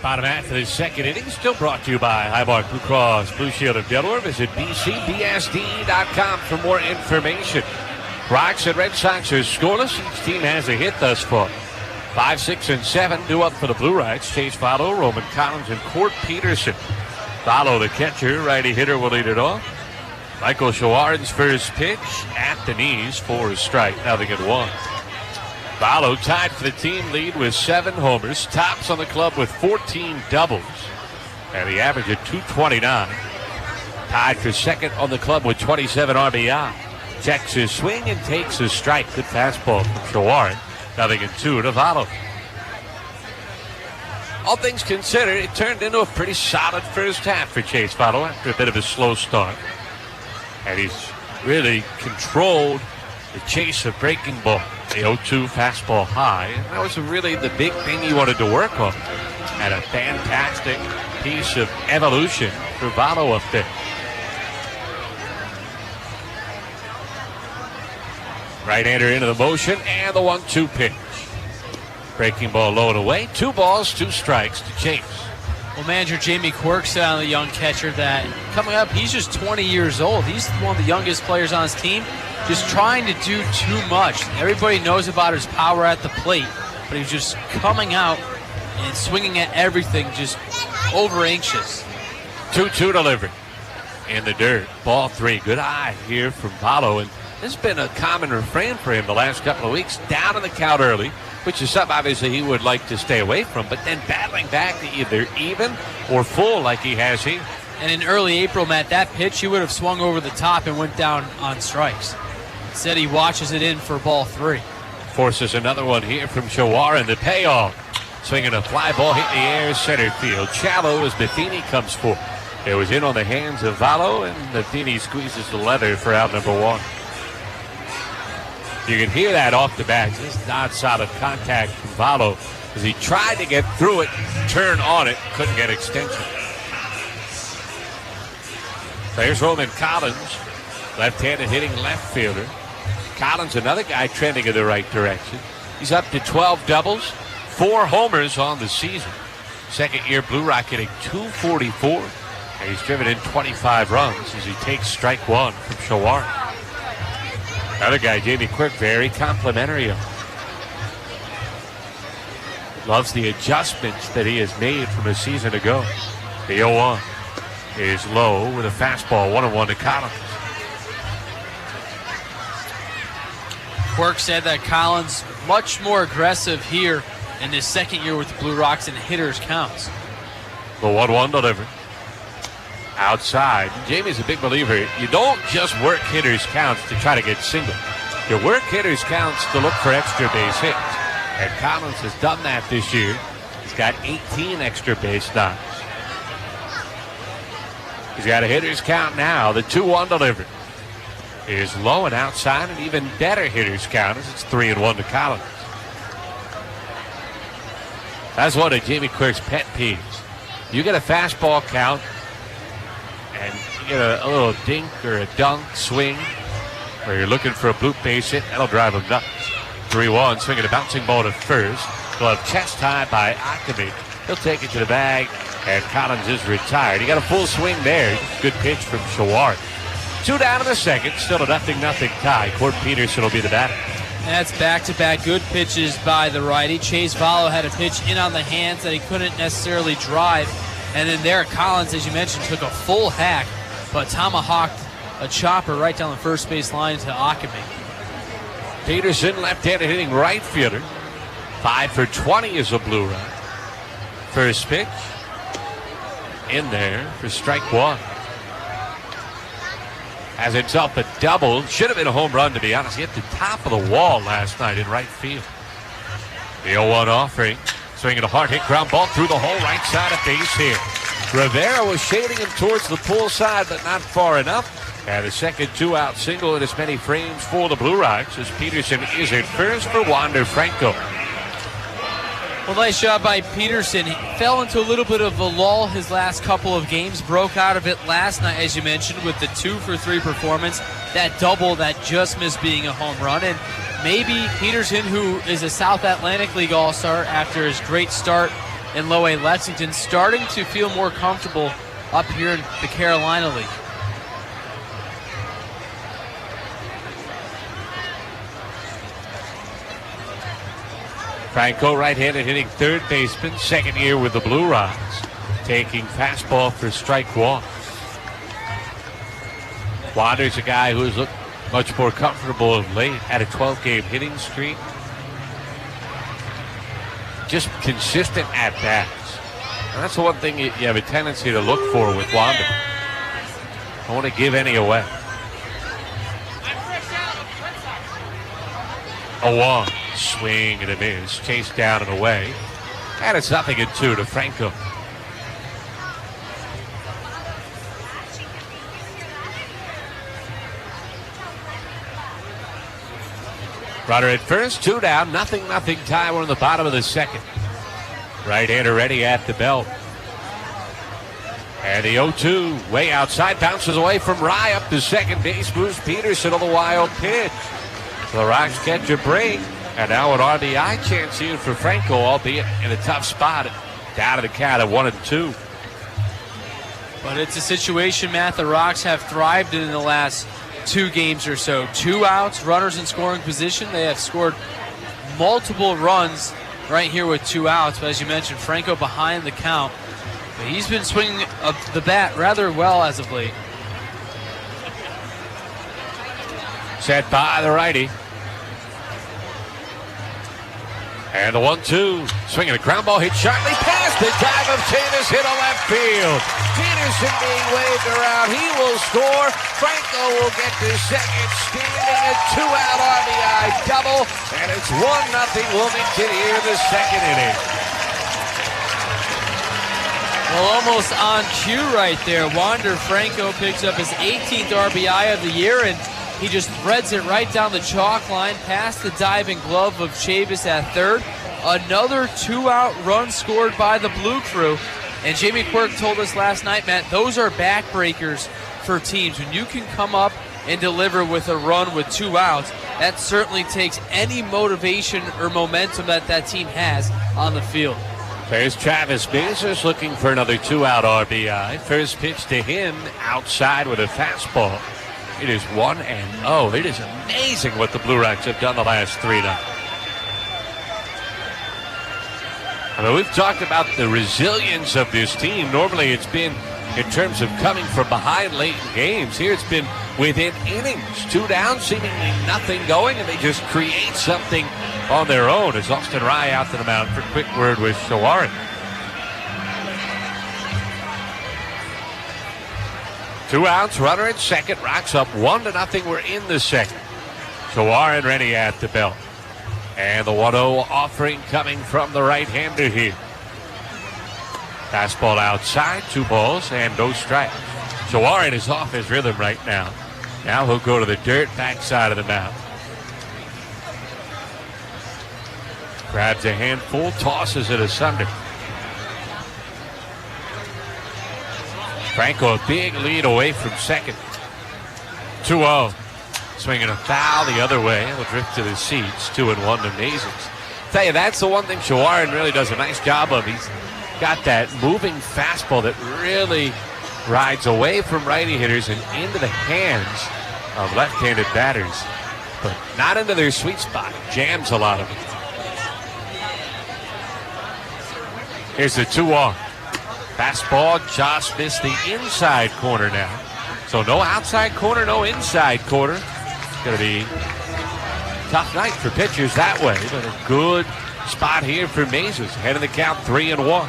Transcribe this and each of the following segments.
Bottom half of the second inning, still brought to you by Highmark Blue Cross Blue Shield of Delaware. Visit bcbsd.com for more information. Rocks and Red Sox are scoreless. Each team has a hit thus far. 5, 6, and 7 due up for the Blue Rights. Chase Votto, Roman Collins, and Court Peterson. Votto, the catcher, righty hitter, will lead it off. Michael Shawarin's first pitch at the knees for a strike. 0-1. Votto tied for the team lead with 7 homers. Tops on the club with 14 doubles. And the average of 229. Tied for second on the club with 27 RBI. Checks his swing and takes a strike. Good fastball from Shawarin. 0-2 to Votto. All things considered, it turned into a pretty solid first half for Chase Votto after a bit of a slow start. And he's really controlled the chase of breaking ball. The 0-2 fastball high. And that was really the big thing he wanted to work on. And a fantastic piece of evolution for Votto up there. Right-hander into the motion, and the 1-2 pitch. Breaking ball low and away. 2 balls, 2 strikes to Chase. Well, manager Jamie Quirk said on the young catcher that coming up, he's just 20 years old. He's one of the youngest players on his team, just trying to do too much. Everybody knows about his power at the plate, but he's just coming out and swinging at everything, just over-anxious. 2-2 delivery in the dirt. Ball 3. Good eye here from Votto, and this has been a common refrain for him the last couple of weeks. Down in the count early, which is something obviously he would like to stay away from, but then battling back to either even or full like he has here. And in early April, Matt, that pitch, he would have swung over the top and went down on strikes. Instead, he watches it in for ball 3. Forces another one here from Shawarin. The payoff. Swinging a fly ball, hit in the air, center field. Shallow as Matheny comes forward. It was in on the hands of Votto, and Matheny squeezes the leather for out number 1. You can hear that off the bat. Just not solid contact from Votto as he tried to get through it, turn on it, couldn't get extension. There's Roman Collins, left-handed hitting left fielder. Collins, another guy trending in the right direction. He's up to 12 doubles, 4 homers on the season. Second-year Blue Rock hitting .244, and he's driven in 25 runs as he takes strike 1 from Shawarin. Another guy, Jamie Quirk, very complimentary of him. Loves the adjustments that he has made from a season ago. The 0-1 is low with a fastball, 1-1 to Collins. Quirk said that Collins much more aggressive here in his second year with the Blue Rocks in hitters counts. The 1-1 delivery. Outside. Jamie's a big believer. You don't just work hitters counts to try to get single. You work hitters counts to look for extra base hits. And Collins has done that this year. He's got 18 extra base knocks. He's got a hitter's count now. The 2-1 delivery is low and outside, and even better hitter's count as it's 3-1 to Collins. That's one of Jamie Quirk's pet peeves. You get a fastball count, and you get a little dink or a dunk swing, or you're looking for a bloop base hit, that'll drive him nuts. 3-1, swinging a bouncing ball to first. Glove chest high by Ackerman. He'll take it to the bag, and Collins is retired. He got a full swing there. Good pitch from Shawarin. 2 down in the second, still a 0-0 tie. Court Peterson will be the batter. That's back-to-back good pitches by the righty. Chase Votto had a pitch in on the hands that he couldn't necessarily drive. And then there, Collins, as you mentioned, took a full hack, but tomahawked a chopper right down the first base line to Ackerman. Peterson, left-handed hitting right fielder. 5 for 20 is a Blue Rock. First pitch in there for strike 1. Has himself a double. Should have been a home run, to be honest. He hit the top of the wall last night in right field. The 0-1 offering. Swinging a hard hit ground ball through the hole right side of base here. Rivera was shading him towards the pull side, but not far enough. And the second 2-out single in as many frames for the Blue Rocks as Peterson is at first for Wander Franco. Well, nice job by Peterson. He fell into a little bit of a lull his last couple of games. Broke out of it last night, as you mentioned, with the 2-for-3 performance. That double that just missed being a home run. And maybe Peterson, who is a South Atlantic League All-Star after his great start in Low A Lexington, starting to feel more comfortable up here in the Carolina League. Franco, right-handed hitting third baseman, second year with the Blue Rods, taking fastball for strike one. Wander's a guy who's looked much more comfortable of late, had a 12-game hitting streak. Just consistent at-bats. And that's the one thing you have a tendency to look for with Wander. Don't want to give any away. A walk. Swing and a miss, chased down and away. And it's 0-2 to Franco. Runner at first, 2 down, 0-0 tie. We're in the bottom of the second. Right-hander ready at the belt. And the 0-2 way outside, bounces away from Rye up to second base, moves Peterson on the wild pitch. So the Rocks catch a break. And now an RBI chance here for Franco, albeit in a tough spot. Down to the count at 1-2. But it's a situation, Matt, the Rocks have thrived in the last 2 games or so. 2 outs, runners in scoring position. They have scored multiple runs right here with 2 outs. But as you mentioned, Franco behind the count. But he's been swinging the bat rather well as of late. Set by the righty. And the 1-2, swinging a ground ball, hit sharply past the dive of Janus, hit a left field. Peterson being waved around, he will score. Franco will get to second, standing a 2-out RBI double, and it's 1-0 Wilmington here in the second inning. Well, almost on cue right there. Wander Franco picks up his 18th RBI of the year, and he just threads it right down the chalk line past the diving glove of Chavis at third. Another 2-out run scored by the Blue Crew. And Jamie Quirk told us last night, Matt, those are backbreakers for teams. When you can come up and deliver with a run with 2 outs, that certainly takes any motivation or momentum that team has on the field. There's Travis Bezos looking for another 2-out RBI. First pitch to him outside with a fastball. It is 1-0. It is amazing what the Blue Rocks have done the last 3 nights. I mean, we've talked about the resilience of this team. Normally it's been in terms of coming from behind late in games. Here it's been within innings. 2 down, seemingly nothing going, and they just create something on their own as Austin Rye out to the mound for quick word with Shawarin. 2 outs, runner at second. Rocks up 1-0. We're in the second. Shawarin ready at the belt. And the 1-0 offering coming from the right-hander here. Fastball outside, 2 balls and no strikes. Shawarin is off his rhythm right now. Now he'll go to the dirt backside of the mound. Grabs a handful, tosses it asunder. Franco, a big lead away from second. 2-0. Swinging a foul the other way. It'll drift to the seats. 2-1 to Mazes. Tell you, that's the one thing Shawarin really does a nice job of. He's got that moving fastball that really rides away from righty hitters and into the hands of left-handed batters, but not into their sweet spot. Jams a lot of it. Here's the 2-1. Fastball just missed the inside corner now. So no outside corner, no inside corner. It's going to be a tough night for pitchers that way, but a good spot here for Mazes. Head of the count, 3-1.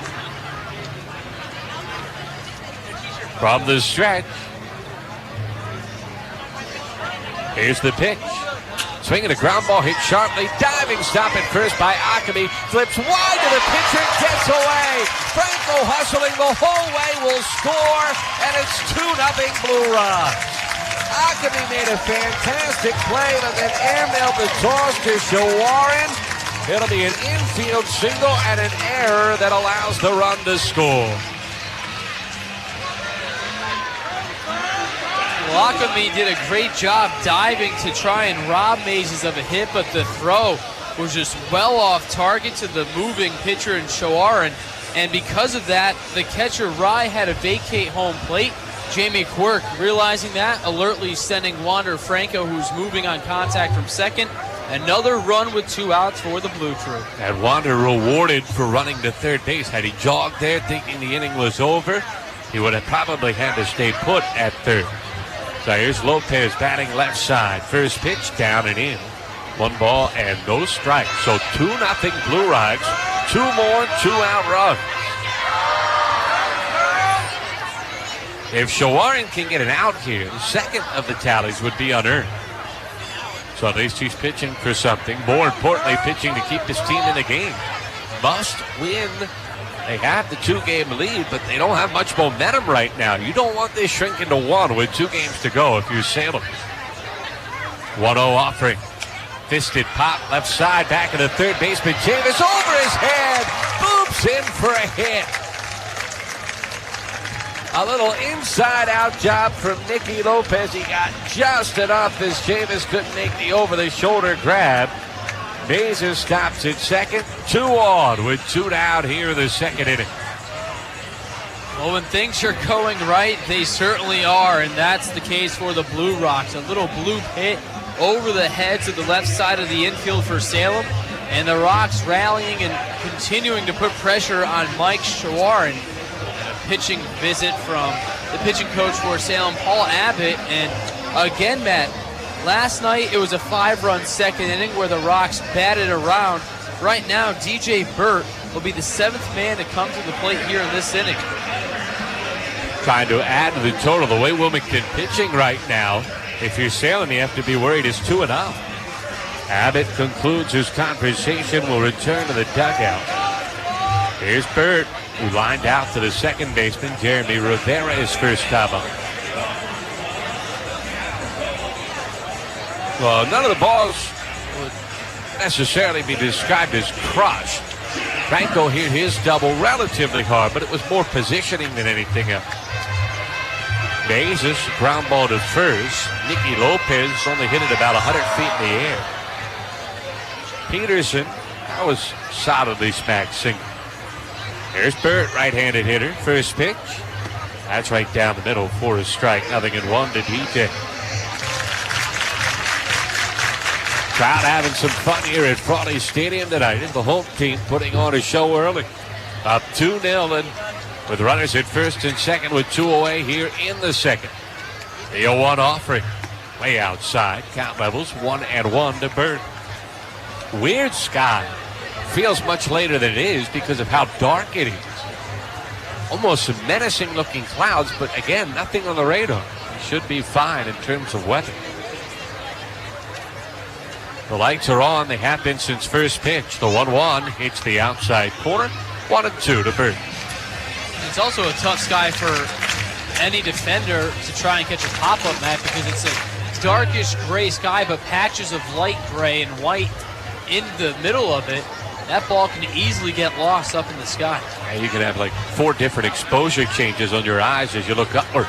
From the stretch. Here's the pitch. Swinging a ground ball, hit sharply. Diving stop at first by Akami. Flips wide to the pitcher, gets away. Franco hustling the whole way will score, and it's 2-0 Blue Rocks. Akami made a fantastic play, but then airmailed the toss to Shawarin. It'll be an infield single and an error that allows the run to score. Akami did a great job diving to try and rob Mazes of a hit, but the throw was just well off target to the moving pitcher in Shawarin, And because of that, the catcher Rye had to vacate home plate. Jamie Quirk, realizing that, alertly sending Wander Franco, who's moving on contact from second. Another run with 2 outs for the Blue Crew. And Wander rewarded for running to third base. Had he jogged there thinking the inning was over, he would have probably had to stay put at third. So here's Lopez batting left side. First pitch down and in. 1 ball and no strikes. So 2-0 Blue Riders. 2 more 2-out runs. If Shawarin can get an out here, the second of the tallies would be unearned. So at least he's pitching for something. More importantly, pitching to keep his team in the game. Must win. They have the 2-game lead, but they don't have much momentum right now. You don't want this shrinking to 1 with 2 games to go if you're Salem. 1-0 offering. Fisted pop left side, back of the third baseman. Janus over his head. Boops in for a hit. A little inside-out job from Nicky Lopez. He got just enough as Jameis couldn't make the over-the-shoulder grab. Mazes stops at second. 2 on with 2 down here in the second inning. Well, when things are going right, they certainly are, and that's the case for the Blue Rocks. A little bloop hit over the heads of the left side of the infield for Salem, and the Rocks rallying and continuing to put pressure on Mike Shawarin. Pitching visit from the pitching coach for Salem, Paul Abbott. And again, Matt, last night it was a 5-run second inning where the Rocks batted around. Right now, DJ Burt will be the 7th man to come to the plate here in this inning. Trying to add to the total. The way Wilmington pitching right now, if you're Salem, you have to be worried it's 2-0. Abbott concludes his conversation. Will return to the dugout. Here's Burt, who lined out to the second baseman, Jeremy Rivera, his first time up. Well, none of the balls would necessarily be described as crushed. Franco hit his double relatively hard, but it was more positioning than anything else. Mazes, ground ball to first. Nicky Lopez only hit it about 100 feet in the air. Peterson, that was solidly smacked single. Here's Burt, right-handed hitter. First pitch. That's right down the middle for a strike. 0-1 to DJ. Crowd having some fun here at Frawley Stadium tonight. The home team putting on a show early. Up 2-0 and with runners at first and second with 2 away here in the second. The 0-1 offering. Way outside. Count levels 1-1 to Burt. Weird sky. Feels much later than it is because of how dark it is. Almost some menacing looking clouds, but again, nothing on the radar. Should be fine in terms of weather. The lights are on. They have been since first pitch. The 1-1 hits the outside corner. 1-2 to Burt. It's also a tough sky for any defender to try and catch a pop-up, Matt, because it's a darkish gray sky, but patches of light gray and white in the middle of it. That ball can easily get lost up in the sky. Yeah, you can have like 4 different exposure changes on your eyes as you look upward.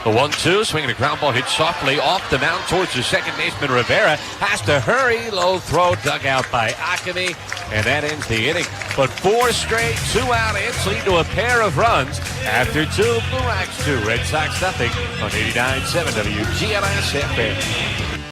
The 1-2, swinging a ground ball, hit softly off the mound towards the second baseman. Rivera has to hurry. Low throw dug out by Akemi, and that ends the inning. But 4 straight 2-out hits lead to a pair of runs after 2. Blue Rocks 2, Red Sox nothing on 89.7 WGLS FM.